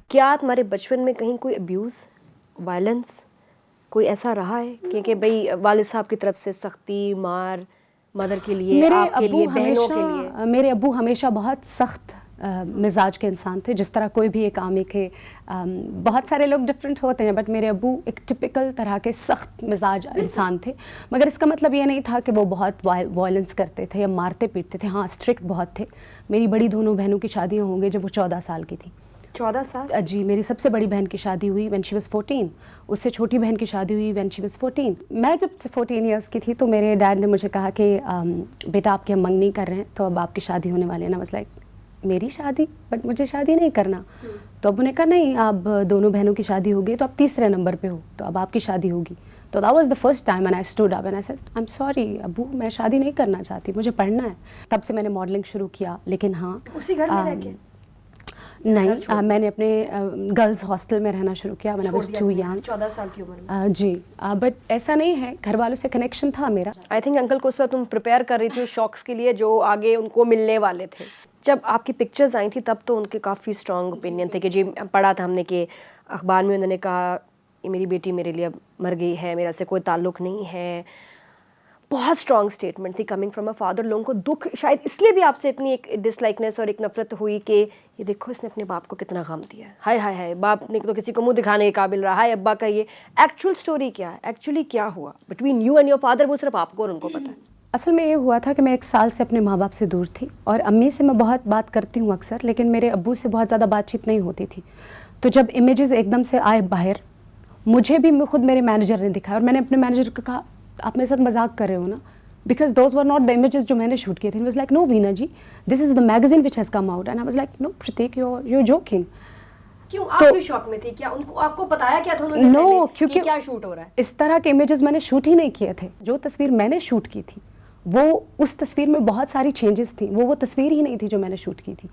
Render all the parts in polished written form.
क्या तुम्हारे बचपन में कहीं कोई अब्यूज़, वायलेंस कोई ऐसा रहा है कि भाई वालिद साहब की तरफ से सख्ती, मार, मदर के लिए, आपके लिए, बहनों के लिए? मेरे अब्बू हमेशा बहुत सख्त मिजाज के इंसान थे, जिस तरह कोई भी एक आमी के बहुत सारे लोग डिफरेंट होते हैं, बट मेरे अब्बू एक टिपिकल तरह के सख्त मिजाज इंसान थे। मगर इसका मतलब ये नहीं था कि वो बहुत वायलेंस करते थे या मारते पीटते थे। हाँ, स्ट्रिक्ट बहुत थे। मेरी बड़ी दोनों बहनों की शादियाँ हो गई जब वो 14 साल की थी। 14 साल? जी, मेरी सबसे बड़ी बहन की शादी हुई व्हेन शी वाज 14। उससे छोटी बहन की शादी हुई व्हेन शी वाज 14। मैं जब 14 इयर्स की थी तो मेरे डैड ने मुझे कहा कि बेटा आपकी हम मंगनी कर रहे हैं, तो अब आपकी शादी होने वाली है ना। वाज लाइक, मेरी शादी? बट मुझे शादी नहीं करना। तो अब उन्हें कहा नहीं, अब दोनों बहनों की शादी हो गई तो आप तीसरे नंबर पे हो, तो अब आपकी शादी होगी। तो that was the first time and I stood up and I said I am sorry अब्बू, मैं शादी नहीं करना चाहती, मुझे पढ़ना है। तब से मैंने मॉडलिंग शुरू किया। लेकिन हाँ, उसी घर में रह के? नहीं, मैंने अपने गर्ल्स हॉस्टल में रहना शुरू किया मैंने बस 2 यंग 14 साल की उम्र में। जी, बट ऐसा नहीं है, घर वालों से कनेक्शन था मेरा। आई थिंक अंकल को उस वक्त तुम प्रिपेयर कर रही थी उस शॉक्स के लिए जो आगे उनको मिलने वाले थे। जब आपकी पिक्चर्स आई थी तब तो उनके काफ़ी स्ट्रॉन्ग ओपिनियन थे कि जी, पढ़ा था हमने कि अखबार में उन्होंने कहा ये मेरी बेटी मेरे लिए अब मर गई है, मेरा से कोई ताल्लुक़ नहीं है। बहुत स्ट्रॉन्ग स्टेटमेंट थी कमिंग फ्रॉम अ फादर। लोगों को दुख शायद इसलिए भी आपसे इतनी एक डिसलाइकनेस और एक नफरत हुई कि ये देखो इसने अपने बाप को कितना गम दिया है, हाय हाय हाय, बाप ने तो किसी को मुंह दिखाने के काबिल रहा है अब्बा का। ये एक्चुअल स्टोरी क्या है, एक्चुअली क्या हुआ between you and your father, वो सिर्फ आपको और उनको पता है। असल में ये हुआ था कि मैं 1 साल से अपने माँ बाप से दूर थी और अम्मी से मैं बहुत बात करती हूँ अक्सर, लेकिन मेरे अब्बू से बहुत ज़्यादा बातचीत नहीं होती थी। तो जब इमेजेस एकदम से आए बाहर, मुझे भी खुद मेरे मैनेजर ने दिखाया और मैंने अपने मैनेजर को कहा आप मेरे साथ मजाक कर रहे हो ना, because those were not the images जो मैंने शूट किए थे। Was like no Veena ji, this is the magazine which has come out and I was like no Prateek, you joking. क्यों आप क्यों शॉक में थी? क्या उनको आपको बताया क्या था उन्होंने? नो, क्योंकि क्या शूट हो रहा है? इस तरह के इमेजेस मैंने शूट ही नहीं किए थे। जो तस्वीर मैंने शूट की थी वो उस तस्वीर में बहुत सारी चेंजेस थी, वो तस्वीर ही नहीं थी जो मैंने शूट की थी।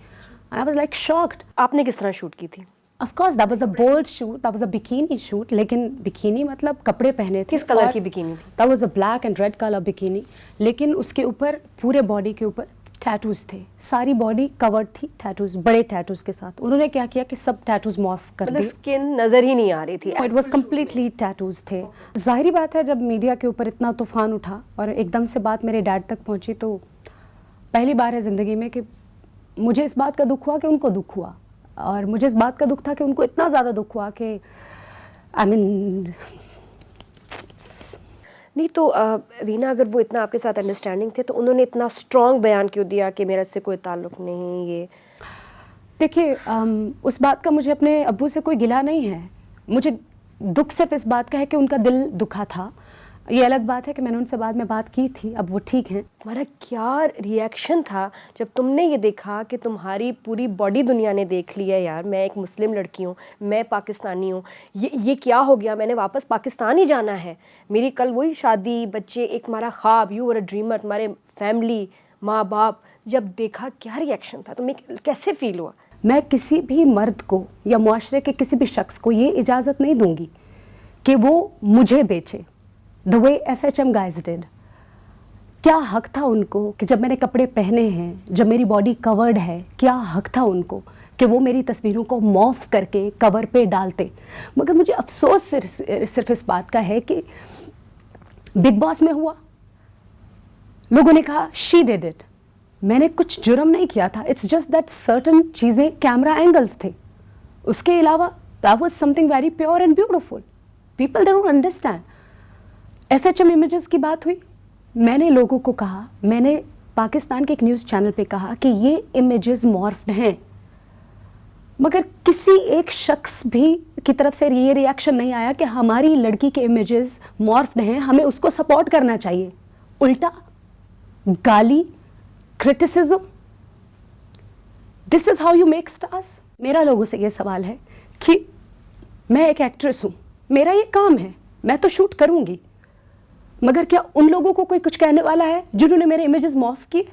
आई वाज लाइक शॉक्ड। आपने किस तरह शूट की थी? Of course, that was a bold shoot, that was a bikini shoot, लेकिन बिकिनी मतलब कपड़े पहने थे। किस कलर की बिकिनी थी? That was a black and red color bikini, लेकिन उसके ऊपर पूरे बॉडी के ऊपर टैटूज थे, सारी बॉडी कवर्ड थी टैटूज, बड़े टैटूज के साथ। उन्होंने क्या किया कि सब टैटूज मॉर्फ कर दिए, स्किन नजर ही नहीं आ रही थी। इट वाज कम्प्लीटली टैटूज थे। जाहिर बात है जब मीडिया के ऊपर इतना तूफान उठा और एकदम से बात मेरे डैड तक पहुंची, तो पहली बार है ज़िंदगी में कि मुझे इस बात का दुख हुआ कि उनको दुख हुआ, और मुझे इस बात का दुख था कि उनको इतना ज़्यादा दुख हुआ कि आई मीन नहीं तो वीना, अगर वो इतना आपके साथ अंडरस्टैंडिंग थे तो उन्होंने इतना स्ट्रॉन्ग बयान क्यों दिया कि मेरा इससे कोई ताल्लुक़ नहीं? ये देखिए, उस बात का मुझे अपने अब्बू से कोई गिला नहीं है। मुझे दुख सिर्फ इस बात का है कि उनका दिल दुखा था। ये अलग बात है कि मैंने उनसे बाद में बात की थी, अब वो ठीक हैं। तुम्हारा क्या रिएक्शन था जब तुमने ये देखा कि तुम्हारी पूरी बॉडी दुनिया ने देख लिया? यार, मैं एक मुस्लिम लड़की हूँ, मैं पाकिस्तानी हूँ, ये क्या हो गया? मैंने वापस पाकिस्तान ही जाना है, मेरी कल वही शादी, बच्चे, एक तुम्हारा ख्वाब, यू वर अ ड्रीमर, तुम्हारे फैमिली, माँ बाप। जब देखा क्या रिएक्शन था तुम्हें, कैसे फील हुआ? मैं किसी भी मर्द को या मुआशरे के किसी भी शख्स को ये इजाज़त नहीं दूंगी कि वो मुझे बेचे the way FHM guys did। क्या हक था उनको कि जब मैंने कपड़े पहने हैं, जब मेरी बॉडी कवर्ड है, क्या हक था उनको कि वो मेरी तस्वीरों को मॉर्फ करके कवर पे डालते? मगर मुझे अफसोस सिर्फ इस बात का है कि बिग बॉस में हुआ, लोगों ने कहा शी डिड इट, मैंने कुछ जुर्म नहीं किया था। इट्स जस्ट दैट सर्टन चीज़ें कैमरा एंगल्स थे, उसके अलावा that was something very pure and beautiful. People don't understand. FHM images की बात हुई, मैंने लोगों को कहा, मैंने पाकिस्तान के एक न्यूज़ चैनल पे कहा कि ये इमेजेस मॉर्फ्ड हैं, मगर किसी एक शख्स भी की तरफ से ये रिएक्शन नहीं आया कि हमारी लड़की के इमेजेस मॉर्फ्ड हैं, हमें उसको सपोर्ट करना चाहिए। उल्टा गाली, criticism. This is how you make stars. मेरा लोगों से ये सवाल है कि मैं एक एक्ट्रेस हूँ, मेरा ये काम है, मैं तो शूट करूँगी, मगर क्या उन लोगों को कोई कुछ कहने वाला है जिन्होंने मेरे इमेजेस मॉर्फ किए?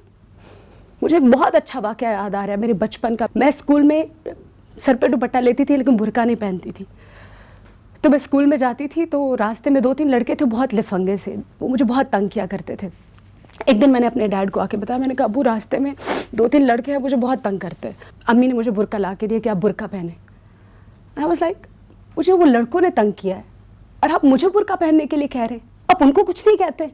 मुझे एक बहुत अच्छा वाक़या याद आ रहा है मेरे बचपन का। मैं स्कूल में सर पे दुपट्टा लेती थी लेकिन बुर्का नहीं पहनती थी। तो मैं स्कूल में जाती थी तो रास्ते में 2-3 लड़के थे बहुत लिफंगे से, वो मुझे बहुत तंग किया करते थे। एक दिन मैंने अपने डैड को आके बताया, मैंने कहा अब्बू रास्ते में 2-3 लड़के हैं मुझे बहुत तंग करते हैं। अम्मी ने मुझे बुर्का ला के दिया कि आप बुर्का पहने। आई वाज लाइक, मुझे वो लड़कों ने तंग किया है और आप मुझे बुर्का पहनने के लिए कह रहे हैं, आप उनको कुछ नहीं कहते।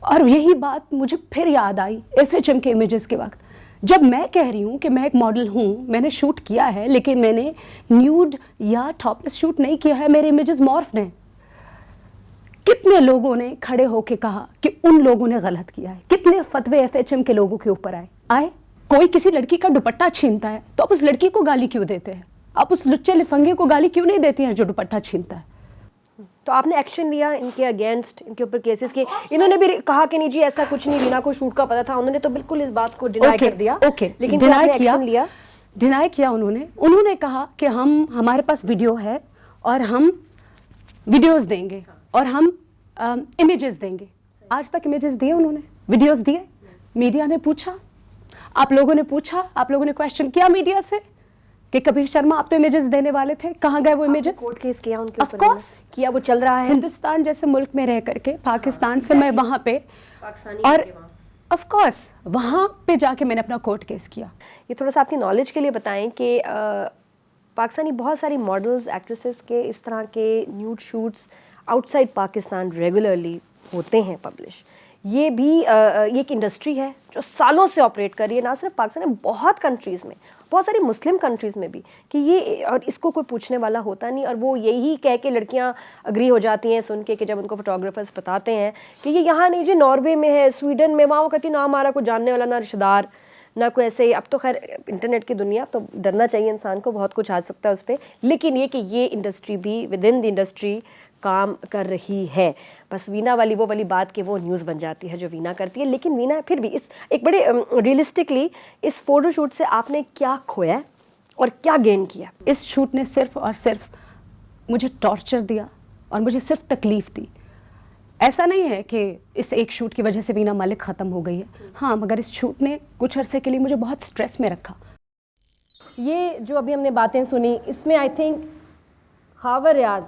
और यही बात मुझे फिर याद आई FHM के इमेजेस के वक्त, जब मैं कह रही हूँ कि मैं एक मॉडल हूँ, मैंने शूट किया है, लेकिन मैंने न्यूड या टॉपलेस शूट नहीं किया है, मेरे इमेजेस मॉर्फ्ड हैं। कितने लोगों ने खड़े होकर कहा कि उन लोगों ने गलत किया है, कितने फतवे FHM के लोगों के ऊपर आए। कोई किसी लड़की का दुपट्टा छीनता है तो आप उस लड़की को गाली क्यों देते हैं? आप उस लुच्चे लिफंगे को गाली क्यों नहीं देती हैं जो दुपट्टा छीनता है? तो आपने एक्शन लिया इनके अगेंस्ट, इनके ऊपर केसेस किए? इन्होंने भी कहा कि नहीं जी ऐसा कुछ नहीं, वीना को शूट का पता था, उन्होंने तो बिल्कुल इस बात को डिनाई कर दिया। लेकिन डिनाई किया उन्होंने कहा कि हमारे पास वीडियो है और हम वीडियोस देंगे और हम इमेजेस देंगे। आज तक इमेजेस दिए उन्होंने, वीडियोस दिए? मीडिया ने पूछा, आप लोगों ने पूछा, आप लोगों ने क्वेश्चन किया मीडिया से कि कबीर शर्मा आप तो इमेजेस देने वाले थे, कहाँ गए वो इमेजेस? कोर्ट केस किया उनके ऊपर? ऑफ कोर्स किया, वो चल रहा है। हिंदुस्तान जैसे मुल्क में रह करके पाकिस्तान से मैं वहाँ पे, और ऑफ कोर्स वहाँ पे जाके मैंने अपना कोर्ट केस किया। ये थोड़ा सा आपकी नॉलेज के लिए बताएं कि पाकिस्तानी बहुत सारी मॉडल्स, एक्ट्रेसेस के इस तरह के nude shoots outside Pakistan regularly होते हैं पब्लिश। ये भी ये एक इंडस्ट्री है जो सालों से ऑपरेट कर रही है, ना सिर्फ पाकिस्तान में, बहुत कंट्रीज़ में, बहुत सारी मुस्लिम कंट्रीज़ में भी, कि ये, और इसको कोई पूछने वाला होता नहीं। और वो यही कह के लड़कियां अग्री हो जाती हैं सुन के कि जब उनको फोटोग्राफर्स बताते हैं कि ये यहाँ नहीं जी, नॉर्वे में है, स्वीडन में, वहाँ वो कहती ना हमारा कोई जानने वाला, ना रिश्तेदार, ना कोई ऐसे। अब तो खैर इंटरनेट की दुनिया, तो डरना चाहिए इंसान को, बहुत कुछ आ सकता है उस पर। लेकिन ये कि ये इंडस्ट्री भी विद इन द इंडस्ट्री काम कर रही है। बस वीना वाली वो वाली बात कि वो न्यूज़ बन जाती है जो वीना करती है। लेकिन वीना फिर भी इस एक बड़े रियलिस्टिकली इस फोटोशूट से आपने क्या खोया और क्या गेन किया? इस शूट ने सिर्फ और सिर्फ मुझे टॉर्चर दिया और मुझे सिर्फ तकलीफ दी। ऐसा नहीं है कि इस एक शूट की वजह से वीना मलिक ख़त्म हो गई है, हाँ, मगर इस शूट ने कुछ अरसे के लिए मुझे बहुत स्ट्रेस में रखा। ये जो अभी हमने बातें सुनी, इसमें I think Khawar Riyaz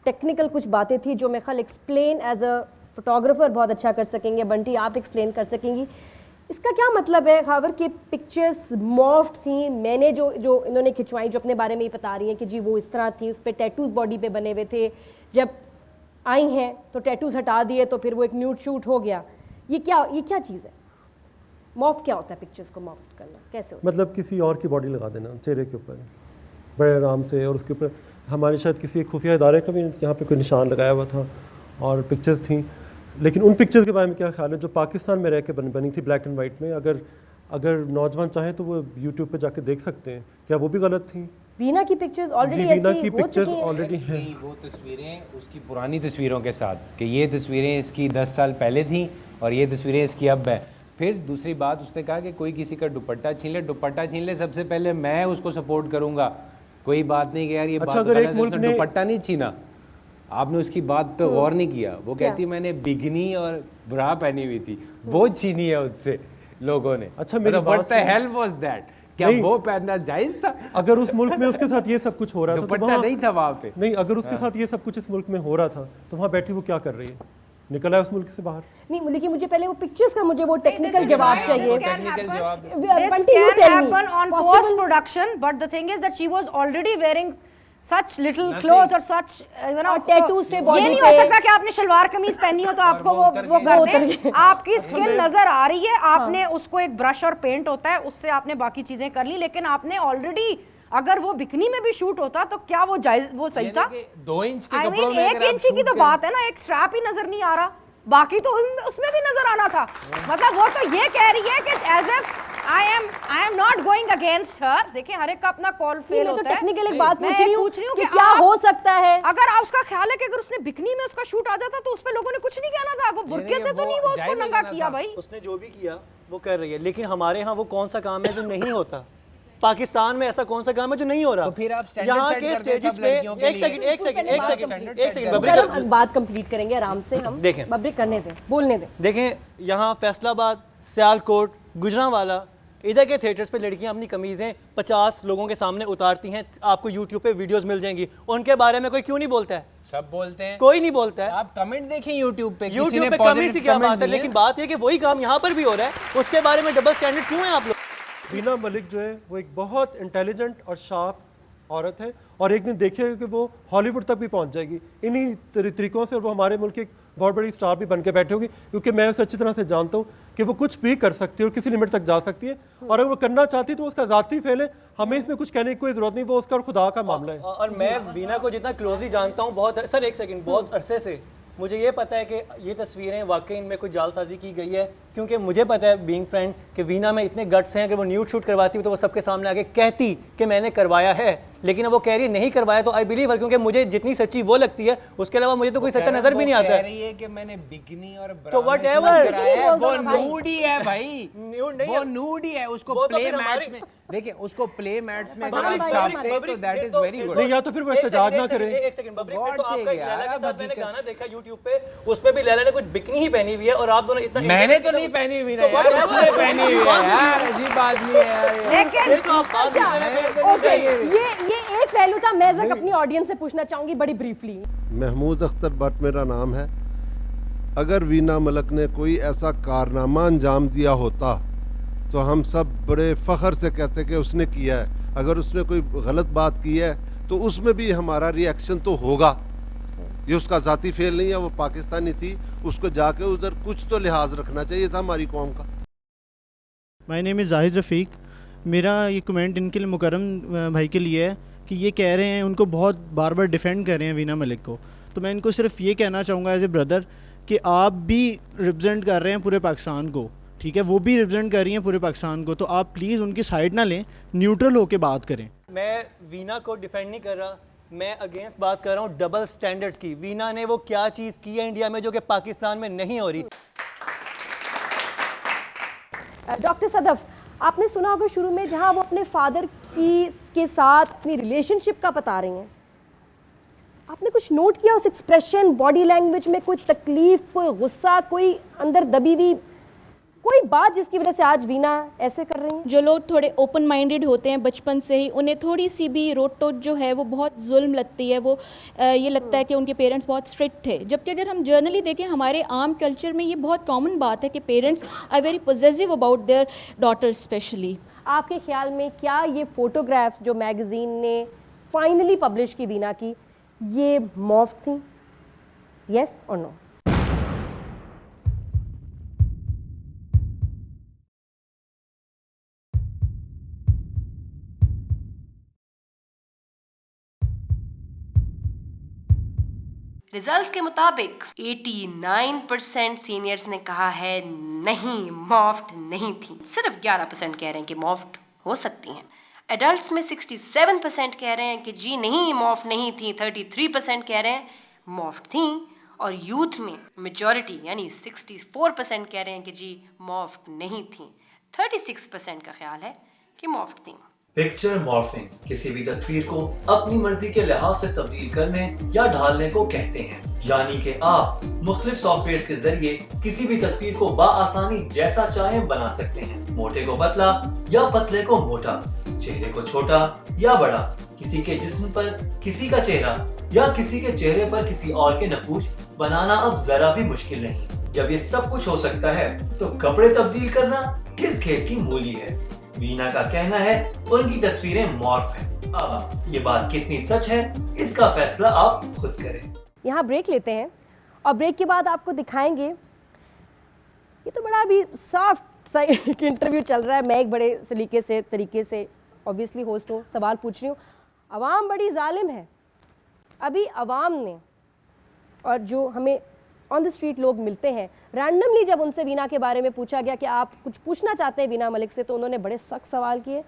technical कुछ बातें थी जो मैं ख्याल एक्सप्लेन एज अ फोटोग्राफर बहुत अच्छा कर सकेंगे। बंटी आप एक्सप्लेन कर सकेंगी इसका क्या मतलब है? खावर की पिक्चर्स मॉफ्ड थी, मैंने जो इन्होंने खिंचवाई, जो अपने बारे में ही बता रही हैं कि जी वो इस तरह थी, उस पर टैटूज बॉडी पे बने हुए थे, जब आई हैं तो टैटूज हटा दिए तो फिर वो एक न्यूड शूट हो गया। ये क्या चीज़ है? मॉफ्ट क्या होता है? पिक्चर्स को मॉफ्ट करना कैसे होता है? मतलब किसी और की बॉडी लगा देना चेहरे के ऊपर बड़े आराम से, और उसके ऊपर हमारे शायद किसी एक खुफिया इदारे का भी यहाँ पे कोई निशान लगाया हुआ था और पिक्चर्स थी। लेकिन उन पिक्चर्स के बारे में क्या ख्याल है जो पाकिस्तान में रह के बनी थी ब्लैक एंड वाइट में? अगर नौजवान चाहें तो वो यूट्यूब पे जाके देख सकते हैं, क्या वो भी गलत थी? वीना की पिक्चर्स ऑलरेडी वीना की पिक्चर्स ऑलरेडी हैं। वो तस्वीरें उसकी पुरानी तस्वीरों के साथ, कि ये तस्वीरें इसकी 10 साल पहले थी और ये तस्वीरें इसकी अब है। फिर दूसरी बात उसने कहा कि कोई किसी का दुपट्टा छीन ले, सबसे पहले मैं उसको सपोर्ट करूंगा, कोई बात नहीं कि यार ये अच्छा, बात अगर एक मुल्क ने दुपट्टा नहीं छीना, आपने उसकी बात पे गौर नहीं किया। वो कहती मैंने बिगनी और ब्रा पहनी हुई थी, वो छीनी है उससे लोगों ने। अच्छा, मेरी बात what the hell was that? क्या वो पहनना जायज था? अगर उस मुल्क में उसके साथ ये सब कुछ हो रहा था, दुपट्टा नहीं था वहाँ पे। नहीं, अगर उसके साथ ये सब कुछ इस मुल्क में हो रहा था तो वहाँ बैठी वो क्या कर रही है? निकला है उस मुल्क से बाहर? नहीं, लेकिन मुझे पहले वो पिक्चर्स का मुझे वो टेक्निकल जवाब चाहिए। टेक्निकल जवाब Bunty, you tell me. happen on post production, but the thing is that she was already wearing such little clothes or such tattoos पे body ये नहीं पे। हो सकता कि आपने शलवार कमीज पहनी हो तो आपको वो कर दें। आपकी स्किन नजर आ रही है, आपने उसको एक ब्रश और पेंट होता है उससे आपने बाकी चीजें कर ली, लेकिन आपने ऑलरेडी, अगर वो बिकनी में भी शूट होता तो क्या वो जायज, वो सही था? 2 इंच के I कपड़ों mean, में 1 इंच की तो बात है ना, एक स्ट्रैप ही नजर नहीं आ रहा, बाकी तो उसमें भी नजर आना था। मतलब वो तो ये कह रही है कि as if I am not going against her. देखिए हर एक का अपना कॉल फेल होता है। टेक्निकल एक बात पूछ रही हूँ कि क्या आप, हो सकता है? अगर आप उसका ख्याल है कि अगर उसने बिकनी में उसका शूट आ जाता तो उस पे लोगों ने कुछ नहीं कहना था। वो बुरके से तो नहीं वो उसको नंगा किया भाई। उसने जो भी किया वो कर रही है, लेकिन हमारे यहाँ वो कौन सा काम है जो नहीं होता? पाकिस्तान में ऐसा कौन सा काम है जो नहीं हो रहा? तो फिर आप यहाँ के स्टेजेस पे एक सेकंड बात कंप्लीट करेंगे आराम से हम। देखें, बब्री करने दें, बोलने दें। देखें, यहाँ फैसलाबाद, सियालकोट, गुजरांवाला, इधर के थिएटर्स पे लड़कियां अपनी कमीजें 50 लोगों के सामने उतारती हैं। आपको यूट्यूब पे वीडियोस मिल जाएंगी, उनके बारे में कोई क्यों नहीं बोलता है? सब बोलते हैं, कोई नहीं बोलता है। आप कमेंट देखें यूट्यूब पे कमेंट की क्या बात है? लेकिन बात है कि वही काम यहाँ पर भी हो रहा है, उसके बारे में डबल स्टैंडर्ड क्यों है आप लोग? वीना मलिक जो है वो एक बहुत इंटेलिजेंट और शार्प औरत है और एक दिन देखिएगा कि वो हॉलीवुड तक भी पहुंच जाएगी इन्हीं तरीकों से, और वो हमारे मुल्क की एक बहुत बड़ी स्टार भी बन के बैठे होगी, क्योंकि मैं उसे अच्छी तरह से जानता हूँ कि वो कुछ भी कर सकती है और किसी लिमिट तक जा सकती है, और अगर वो करना चाहती है तो उसका ज़ाती फेल है, हमें इसमें कुछ कहने की कोई ज़रूरत नहीं, वो उसका और खुदा का मामला है। और मैं वीना को जितना क्लोजली जानता हूँ, बहुत सर एक सेकंड, बहुत अरसे से मुझे ये पता है कि ये तस्वीरें वाकई इनमें कोई जालसाजी की गई है, क्योंकि मुझे पता है बीइंग फ्रेंड कि वीना में इतने गट्स हैं कि वो न्यूड शूट करवाती हो तो वो सबके सामने आके कहती कि मैंने करवाया है, लेकिन वो कह रही नहीं करवाया, तो आई बिलीव हर, क्योंकि मुझे जितनी सच्ची वो लगती है उसके अलावा मुझे तो कोई सच्चा नजर भी नहीं आता कह है। रही है कि मैंने बिकनी और तो ब्रा में whatever। शूट कराया है, वो नूड ही है भाई, न्यूड नहीं वो है। नूड ही है, उसको वो तो प्ले फिर मैट्स हमारी- में देखिए, उसको प्ले मैट्स में अगर बबरी, आप बबरी, छापते हैं बबरी, तो दैट फिर इज तो- वेरी फिर गुड। नहीं, या तो फिर वो एहतजाज ना करे। एक सेकंड बबरी, फिर God तो से आपका यार, लैला के साथ अब मैंने हकीकत- गाना देखा YouTube पे, उस पे भी लैला ने कुछ बिकनी ही पहनी हुई है और आप दोनों इतना मैंने तो नहीं पहनी हुई ना तो यार, whatever। उसने पहनी हुई है यार, अजीब आदमी है यार ये। लेकिन ये तो आप बात नहीं कर रहे थे। ओके, ये एक पहलू था। मैं जरा अपनी ऑडियंस से पूछना चाहूंगी बड़ी ब्रीफली। महमूद अख्तर भट्ट मेरा नाम है। अगर वीना मलिक ने कोई ऐसा कारनामा अंजाम दिया होता तो हम सब बड़े फ़ख्र से कहते कि उसने किया है। अगर उसने कोई गलत बात की है तो उसमें भी हमारा रिएक्शन तो होगा। ये उसका ज़ाती फेल नहीं है, वो पाकिस्तानी थी, उसको जाके उधर कुछ तो लिहाज रखना चाहिए था हमारी कौम का। माय नेम इज़ जाहिद रफ़ीक। मेरा ये कमेंट इनके लिए मुकर्रम भाई के लिए है कि ये कह रहे हैं, उनको बहुत बार बार डिफेंड कर रहे हैं वीना मलिक को, तो मैं इनको सिर्फ ये कहना चाहूँगा एज ए ब्रदर कि आप भी रिप्रेजेंट कर रहे हैं पूरे पाकिस्तान को, ठीक है, वो भी रिप्रेजेंट कर रही हैं पूरे पाकिस्तान को, तो आप प्लीज़ उनकी साइड ना लें, न्यूट्रल होकर बात करें। मैं वीना को डिफेंड नहीं कर रहा, मैं अगेंस्ट बात कर रहा हूँ डबल स्टैंडर्ड्स की। वीना ने वो क्या चीज़ की है इंडिया में जो कि पाकिस्तान में नहीं हो रही। डॉक्टर सदफ, आपने सुना होगा शुरू में जहां वो अपने फादर के साथ अपनी रिलेशनशिप का बता रही हैं, आपने कुछ नोट किया उस एक्सप्रेशन, बॉडी लैंग्वेज में कोई तकलीफ, कोई गुस्सा, कोई अंदर दबी हुई कोई बात जिसकी वजह से आज वीना ऐसे कर रही हैं? जो लोग थोड़े ओपन माइंडेड होते हैं बचपन से ही, उन्हें थोड़ी सी भी रोट टोट जो है वो बहुत जुल्म लगती है, वो ये लगता है कि उनके पेरेंट्स बहुत स्ट्रिक्ट थे, जबकि अगर हम जर्नली देखें हमारे आम कल्चर में ये बहुत कॉमन बात है कि parents are very positive about their daughters specially. आपके ख्याल में क्या ये फोटोग्राफ जो मैगजीन ने फाइनली पब्लिश की वीना की, ये मॉर्फ थी? यस और नो? रिजल्ट्स के मुताबिक 89% सीनियर्स ने कहा है नहीं, मॉफ्ट नहीं थी। सिर्फ 11% कह रहे हैं कि मॉफ्ट हो सकती हैं। एडल्ट्स में 67% कह रहे हैं कि जी नहीं, मॉफ्ट नहीं थी। 33% कह रहे हैं मॉफ्ट थी। और यूथ में मेजॉरिटी यानी 64% कह रहे हैं कि जी मॉफ्ट नहीं थी। 36% का ख्याल है कि मॉफ्ट थी। पिक्चर मॉर्फिंग किसी भी तस्वीर को अपनी मर्जी के लिहाज से तब्दील करने या ढालने को कहते हैं, यानी कि आप मुख्तलिफ सॉफ्टवेयर के जरिए किसी भी तस्वीर को बाआसानी जैसा चाहें बना सकते हैं। मोटे को पतला या पतले को मोटा, चेहरे को छोटा या बड़ा, किसी के जिस्म पर किसी का चेहरा या किसी के चेहरे पर किसी और के नकूश बनाना अब जरा भी मुश्किल नहीं। जब ये सब कुछ हो सकता है तो कपड़े तब्दील करना किस खेत की मूली है। वीना का कहना है उनकी तस्वीरें मॉर्फ हैं। अब ये बात कितनी सच है इसका फैसला आप खुद करें। यहाँ ब्रेक लेते हैं और ब्रेक के बाद आपको दिखाएंगे, ये तो बड़ा अभी सॉफ्ट सा एक इंटरव्यू चल रहा है। मैं एक बड़े तरीके से ऑब्वियसली होस्ट हूँ, सवाल पूछ रही हूँ। अवाम बड़ी जालिम है। अभी अवाम ने और जो हमें ऑन द स्ट्रीट लोग मिलते हैं, रैंडमली जब उनसे वीना के बारे में पूछा गया कि आप कुछ पूछना चाहते हैं वीना मलिक से, तो उन्होंने बड़े सख्त सवाल किए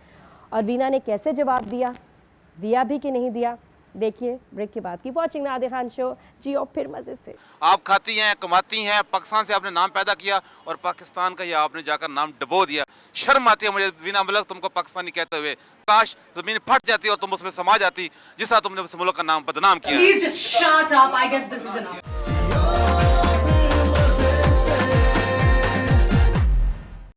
और वीना ने कैसे जवाब दिया भी कि नहीं दिया। देखिए ब्रेक के बाद। की वॉचिंग नादिर खान शो, जियो फिर मजे से। आप खाती हैं, कमाती हैं, पाकिस्तान से आपने नाम पैदा किया और पाकिस्तान का ये आपने जाकर नाम डबो दिया। शर्म आती है मुझे वीना मलिक तुमको पाकिस्तानी कहते हुए। काश ज़मीन फट जाती और तुम उसमें समा जाती जिस तरह तुमने उस मुल्क का नाम बदनाम किया।